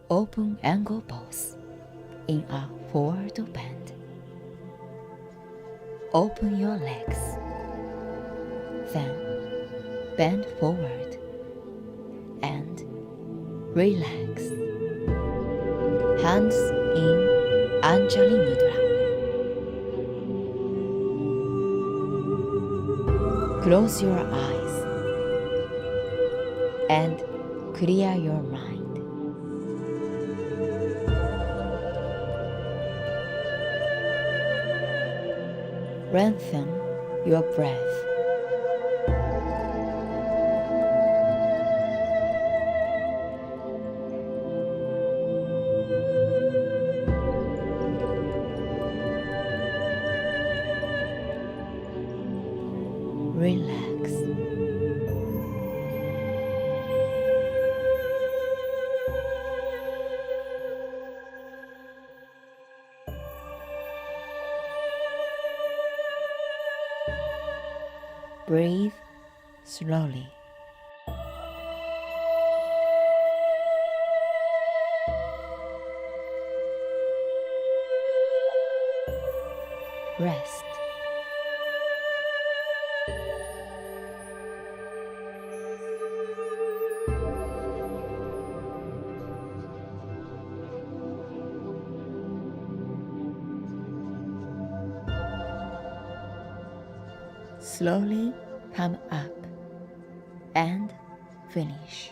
Open ankle both in a forward bend. Open your legs. Then bend forward and relax. Hands in Anjali Mudra. Close your eyes and clear your mind. Lengthen your breath. Relax. Breathe slowly. Rest. Slowly come up and finish.